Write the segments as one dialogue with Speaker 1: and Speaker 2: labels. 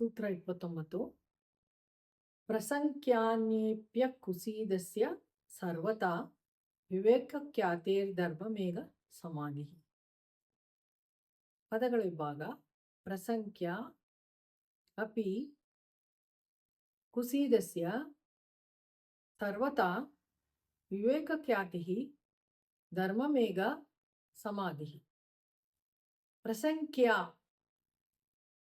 Speaker 1: ಸೂತ್ರ 29 ಪ್ರಸಂಖ್ಯಾನ್ಯೇಪ್ಯ ಕುಸೀದಸ್ಯ ಸರ್ವತಾ ವಿವೇಕಖ್ಯಾತೇರ್ಧರ್ಮಮೇಘ ಸಮಾಧಿ. ಪದಗಳ ವಿಭಾಗ. ಪ್ರಸಂಖ್ಯಾ ಅಪಿ ಕುಸೀದಸ್ಯ ಸರ್ವತಾ ವಿವೇಕಖ್ಯಾತಿ ಧರ್ಮಮೇಘ ಸಮಾಧಿ. ಪ್ರಸಂಖ್ಯಾ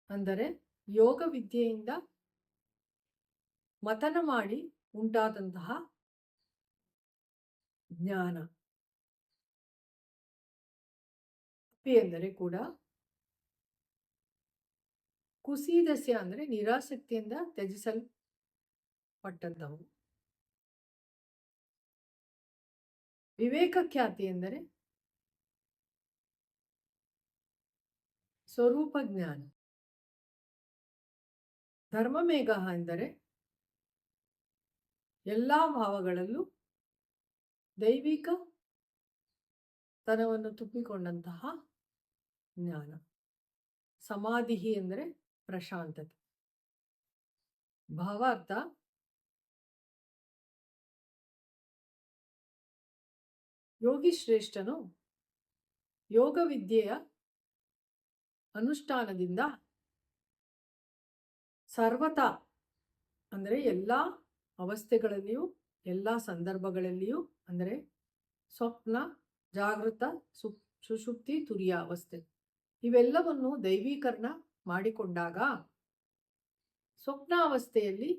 Speaker 1: ಅಂದರೆ ಯೋಗ ವಿದ್ಯೆಯಿಂದ ಮತನ ಮಾಡಿ ಉಂಟಾದಂತಹ ಜ್ಞಾನ. ಅಪಿ ಎಂದರೆ ಕೂಡ. ಕುಸೀದಸ್ಯ ಅಂದರೆ ನಿರಾಸಕ್ತಿಯಿಂದ ತ್ಯಜಿಸಲ್ಪಟ್ಟದ್ದವು. ವಿವೇಕ ಖ್ಯಾತಿ ಎಂದರೆ ಸ್ವರೂಪ ಜ್ಞಾನ. ಧರ್ಮಮೇಘ ಎಂದರೆ ಎಲ್ಲ ಭಾವಗಳಲ್ಲೂ ದೈವಿಕ ತನವನ್ನು ತುಂಬಿಕೊಂಡಂತಹ ಜ್ಞಾನ. ಸಮಾಧಿ ಎಂದರೆ ಪ್ರಶಾಂತತೆ. ಭಾವಾರ್ಥ: ಯೋಗಿ ಶ್ರೇಷ್ಠನು ಯೋಗ ವಿದ್ಯೆಯ ಅನುಷ್ಠಾನದಿಂದ ಸರ್ವತಾ ಅಂದರೆ ಎಲ್ಲ ಅವಸ್ಥೆಗಳಲ್ಲಿಯೂ ಎಲ್ಲ ಸಂದರ್ಭಗಳಲ್ಲಿಯೂ ಅಂದರೆ ಸ್ವಪ್ನ, ಜಾಗೃತ, ಸುಷುಪ್ತಿ, ತುರಿಯ ಅವಸ್ಥೆ ಇವೆಲ್ಲವನ್ನು ದೈವೀಕರಣ ಮಾಡಿಕೊಂಡಾಗ ಸ್ವಪ್ನಾವಸ್ಥೆಯಲ್ಲಿ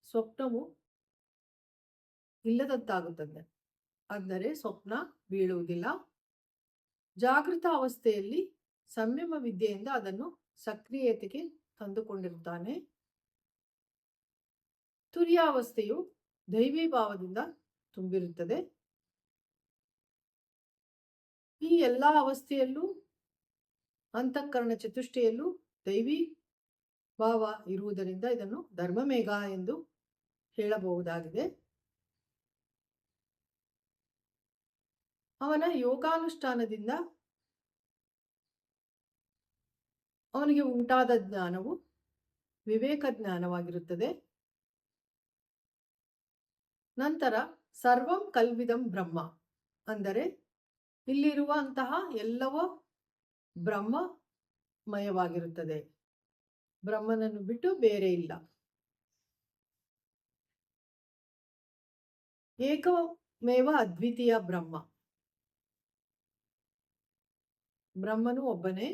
Speaker 1: ಸ್ವಪ್ನವು ಇಲ್ಲದಂತಾಗುತ್ತದೆ. ಅಂದರೆ ಸ್ವಪ್ನ ಬೀಳುವುದಿಲ್ಲ. ಜಾಗೃತ ಅವಸ್ಥೆಯಲ್ಲಿ ಸಂಯಮ ವಿದ್ಯೆಯಿಂದ ಅದನ್ನು ಸಕ್ರಿಯತೆಗೆ ತಂದುಕೊಂಡಿರುತ್ತಾನೆ. ತುರ್ಯಾವಸ್ಥೆಯು ದೈವಿ ಭಾವದಿಂದ ತುಂಬಿರುತ್ತದೆ. ಈ ಎಲ್ಲ ಅವಸ್ಥೆಯಲ್ಲೂ ಅಂತಃಕರಣ ಚತುಷ್ಟಯಲ್ಲೂ ದೈವಿ ಭಾವ ಇರುವುದರಿಂದ ಇದನ್ನು ಧರ್ಮಮೇಘ ಎಂದು ಹೇಳಬಹುದಾಗಿದೆ. ಅವನ ಯೋಗಾನುಷ್ಠಾನದಿಂದ ಅವನಿಗೆ ಉಂಟಾದ ಜ್ಞಾನವು ವಿವೇಕ ಜ್ಞಾನವಾಗಿರುತ್ತದೆ. ನಂತರ ಸರ್ವಂ ಕಲ್ವಿದಂ ಬ್ರಹ್ಮ ಅಂದರೆ ಇಲ್ಲಿರುವಂತಹ ಎಲ್ಲವೂ ಬ್ರಹ್ಮಮಯವಾಗಿರುತ್ತದೆ. ಬ್ರಹ್ಮನನ್ನು ಬಿಟ್ಟು ಬೇರೆ ಇಲ್ಲ. ಏಕಮೇವ ಅದ್ವಿತೀಯ ಬ್ರಹ್ಮ. ಬ್ರಹ್ಮನು ಒಬ್ಬನೇ.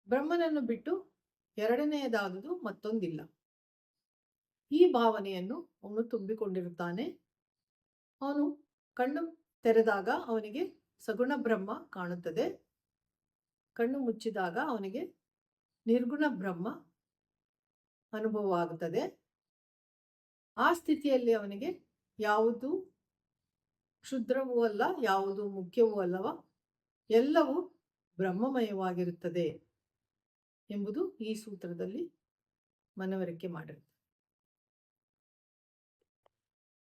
Speaker 1: ಬ್ರಹ್ಮನನ್ನು ಬಿಟ್ಟು ಎರಡನೆಯದಾದುದು ಮತ್ತೊಂದಿಲ್ಲ. ಈ ಭಾವನೆಯನ್ನು ಅವನು ತುಂಬಿಕೊಂಡಿರುತ್ತಾನೆ. ಅವನು ಕಣ್ಣು ತೆರೆದಾಗ ಅವನಿಗೆ ಸಗುಣ ಬ್ರಹ್ಮ ಕಾಣುತ್ತದೆ. ಕಣ್ಣು ಮುಚ್ಚಿದಾಗ ಅವನಿಗೆ ನಿರ್ಗುಣ ಬ್ರಹ್ಮ ಅನುಭವವಾಗುತ್ತದೆ. ಆ ಸ್ಥಿತಿಯಲ್ಲಿ ಅವನಿಗೆ ಯಾವುದು ಕ್ಷುದ್ರವೂ ಅಲ್ಲ, ಯಾವುದು ಮುಖ್ಯವೂ ಅಲ್ಲವ, ಎಲ್ಲವೂ ಬ್ರಹ್ಮಮಯವಾಗಿರುತ್ತದೆ ಎಂಬುದು ಈ ಸೂತ್ರದಲ್ಲಿ ಮನವರಿಕೆ ಮಾಡಿರುತ್ತದೆ.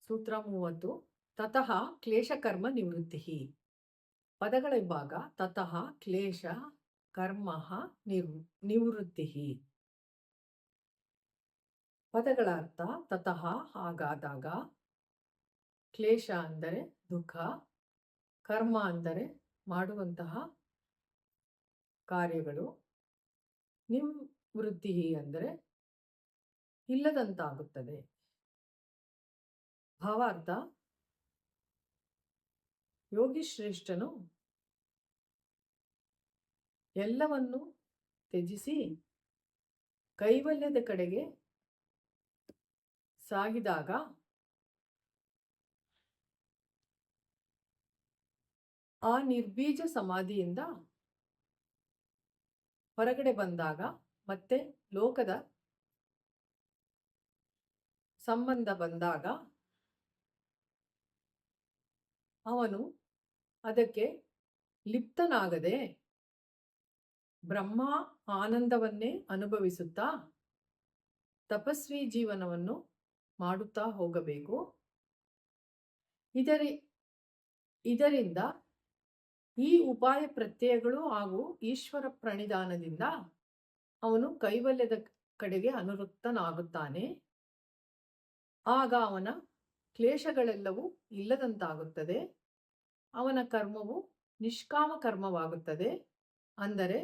Speaker 1: ಸೂತ್ರ 30 ತತಃ ಕ್ಲೇಶಕರ್ಮ ನಿವೃತ್ತಿ. ಪದಗಳ ವಿಭಾಗ. ತತಃ ಕ್ಲೇಶ ಕರ್ಮ ನಿವೃತ್ತಿ. ಪದಗಳ ಅರ್ಥ: ತತಃ ಹಾಗಾದಾಗ, ಕ್ಲೇಶ ಅಂದರೆ ದುಃಖ, ಕರ್ಮ ಅಂದರೆ ಮಾಡುವಂತಹ ಕಾರ್ಯಗಳು, ನಿವೃತ್ತಿ ಅಂದರೆ ಇಲ್ಲದಂತಾಗುತ್ತದೆ. ಭಾವಾರ್ಥ: ಯೋಗಿ ಶ್ರೇಷ್ಠನು ಎಲ್ಲವನ್ನು ತ್ಯಜಿಸಿ ಕೈವಲ್ಯದ ಕಡೆಗೆ ಸಾಗಿದಾಗ ಆ ನಿರ್ಬೀಜ ಸಮಾಧಿಯಿಂದ ಹೊರಗಡೆ ಬಂದಾಗ ಮತ್ತೆ ಲೋಕದ ಸಂಬಂಧ ಬಂದಾಗ ಅವನು ಅದಕ್ಕೆ ಲಿಪ್ತನಾಗದೆ ಬ್ರಹ್ಮ ಆನಂದವನ್ನೇ ಅನುಭವಿಸುತ್ತಾ ತಪಸ್ವಿ ಜೀವನವನ್ನು ಮಾಡುತ್ತಾ ಹೋಗಬೇಕು. ಇದರಿಂದ ಈ ಉಪಾಯ ಪ್ರತ್ಯಯಗಳು ಹಾಗೂ ಈಶ್ವರ ಪ್ರಣಿಧಾನದಿಂದ ಅವನು ಕೈವಲ್ಯದ ಕಡೆಗೆ ಅನುರಕ್ತನಾಗುತ್ತಾನೆ. ಆಗ ಅವನ ಕ್ಲೇಶಗಳೆಲ್ಲವೂ ಇಲ್ಲದಂತಾಗುತ್ತದೆ. ಅವನ ಕರ್ಮವು ನಿಷ್ಕಾಮ ಕರ್ಮವಾಗುತ್ತದೆ. ಅಂದರೆ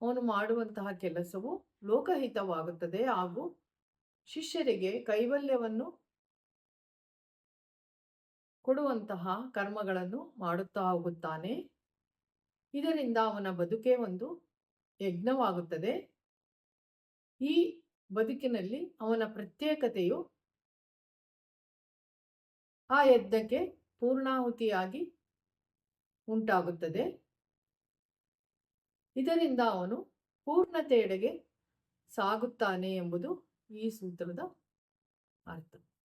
Speaker 1: ಅವನು ಮಾಡುವಂತಹ ಕೆಲಸವು ಲೋಕಹಿತವಾಗುತ್ತದೆ ಹಾಗೂ ಶಿಷ್ಯರಿಗೆ ಕೈವಲ್ಯವನ್ನು ಕೊಡುವಂತಹ ಕರ್ಮಗಳನ್ನು ಮಾಡುತ್ತಾ ಹೋಗುತ್ತಾನೆ. ಇದರಿಂದ ಅವನ ಬದುಕೇ ಒಂದು ಯಜ್ಞವಾಗುತ್ತದೆ. ಈ ಬದುಕಿನಲ್ಲಿ ಅವನ ಪ್ರತ್ಯೇಕತೆಯು ಆ ಯಜ್ಞಕ್ಕೆ ಪೂರ್ಣಾಹುತಿಯಾಗಿ ಉಂಟಾಗುತ್ತದೆ. ಇದರಿಂದ ಅವನು ಪೂರ್ಣತೆಯೆಡೆಗೆ ಸಾಗುತ್ತಾನೆ ಎಂಬುದು ಈ ಸೂತ್ರದ ಅರ್ಥ.